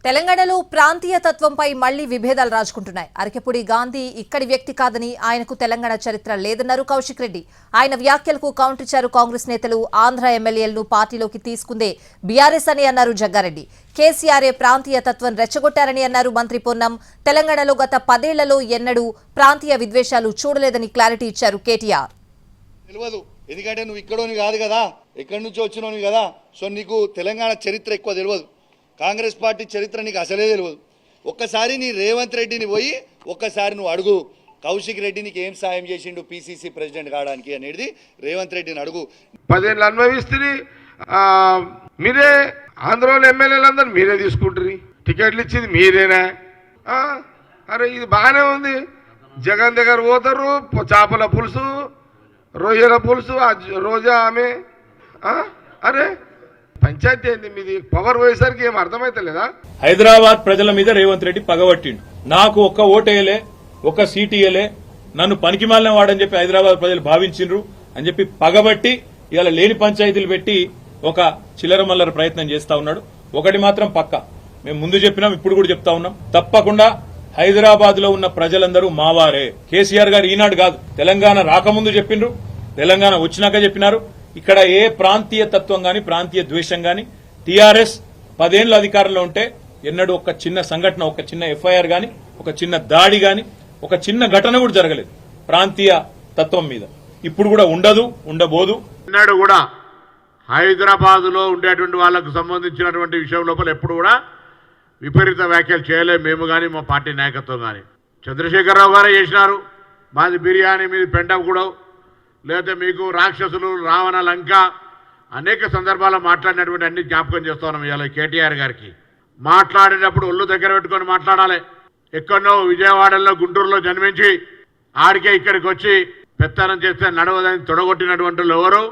తెలంగాణలో ప్రాంతీయ తత్వంపై మళ్లీ విభేదాలు రాజుకుంటున్నాయి. అరకెపుడి గాంధీ ఇక్కడి వ్యక్తి కాదని, ఆయనకు తెలంగాణ చరిత్ర లేదన్నారు కౌశిక్ రెడ్డి. ఆయన వ్యాఖ్యలకు కౌంటర్ ఇచ్చారు కాంగ్రెస్ నేతలు. ఆంధ్ర ఎమ్మెల్యేలను పార్టీలోకి తీసుకుందే బీఆర్ఎస్ అని అన్నారు జగ్గారెడ్డి. కేసీఆర్ఏ ప్రాంతీయ తత్వం రెచ్చగొట్టారని అన్నారు మంత్రి పొన్నం. తెలంగాణలో గత 10 ఏళ్లలో ఎన్నడూ ప్రాంతీయ విద్వేషాలు చూడలేదని క్లారిటీ ఇచ్చారు కేటీఆర్. ఎందుకంటే నువ్వు ఇక్కడోని కాదు కదా, ఎక్కడి నుంచి వచ్చినోని కదా, సో నీకు తెలంగాణ చరిత్ర ఎక్కువ తెలియదు. కాంగ్రెస్ పార్టీ చరిత్ర నీకు అసలే తెలియదు. ఒక్కసారి నీ రేవంత్ రెడ్డిని పోయి ఒక్కసారి నువ్వు అడుగు, కౌశిక్ రెడ్డి నీకు ఏం సాయం చేసిండు పీసీసీ ప్రెసిడెంట్ కావడానికి అనేది రేవంత్ రెడ్డిని అడుగు. 10 ఏళ్ళు అనుభవిస్తుంది. మీరే ఆంధ్రలో ఎమ్మెల్యేలందరూ మీరే తీసుకుంటారు, టికెట్లు ఇచ్చింది మీరేనా? అరే ఇది బాగానే ఉంది. జగన్ దగ్గర పోతారు, చేపల పులుసు, రొయ్యల పులుసు, రోజా ఆమె. అరే పంచాయతీ ఏంది మీది? పవర్ పోయేసరికి ఏం అర్థమైతలేదా? హైదరాబాద్ ప్రజల మీద రేవంత్ రెడ్డి పగబట్టిండు. నాకు ఒక్క ఓటేయలే, ఒక్క సీటు ఇయ్యలే, నన్ను పనికిమాలిన వాడని చెప్పి హైదరాబాద్ ప్రజలు భావించిండ్రు అని చెప్పి పగబట్టి ఇవాళ లేని పంచాయతీలు పెట్టి ఒక చిల్లర మల్లర ప్రయత్నం చేస్తా ఉన్నాడు. ఒకటి మాత్రం పక్క, మేము ముందు చెప్పినాం, ఇప్పుడు కూడా చెప్తా ఉన్నాం, తప్పకుండా హైదరాబాద్ లో ఉన్న ప్రజలందరూ మావారే. కేసీఆర్ గారు ఈనాడు కాదు, తెలంగాణ రాకముందు చెప్పిండ్రు, తెలంగాణ వచ్చినాక చెప్పినారు. ఇక్కడ ఏ ప్రాంతీయ తత్వం గాని, ప్రాంతీయ ద్వేషం గాని, టీఆర్ఎస్ 10 ఏళ్ల అధికారంలో ఉంటే ఎన్నడూ ఒక చిన్న సంఘటన, ఒక చిన్న ఎఫ్ఐఆర్ గాని, ఒక చిన్న దాడి గాని, ఒక చిన్న ఘటన కూడా జరగలేదు ప్రాంతీయ తత్వం మీద. ఇప్పుడు కూడా ఉండదు, ఉండబోదు. ఎన్నడూ కూడా హైదరాబాద్ లో ఉండేటువంటి వాళ్ళకు సంబంధించినటువంటి విషయం లోపల ఎప్పుడు కూడా విపరీత వ్యాఖ్యలు చేయలేము మేము కానీ, మా పార్టీ నాయకత్వం కానీ. చంద్రశేఖరరావు గారే చేసినారు, మాది బిర్యానీ, మీది పెండగూడెం, లేదా మీకు రాక్షసులు, రావణ, లంక, అనేక సందర్భాల్లో మాట్లాడినటువంటి అన్ని జ్ఞాపకం చేస్తా ఉన్నాం. ఇవాళ కేటీఆర్ గారికి మాట్లాడేటప్పుడు ఒళ్ళు దగ్గర పెట్టుకొని మాట్లాడాలి. ఎక్కడో విజయవాడలో, గుంటూరులో జన్మించి ఆడికే ఇక్కడికి వచ్చి పెత్తనం చేస్తే నడవదని తొడగొట్టినటువంటి వాళ్ళు ఎవరు?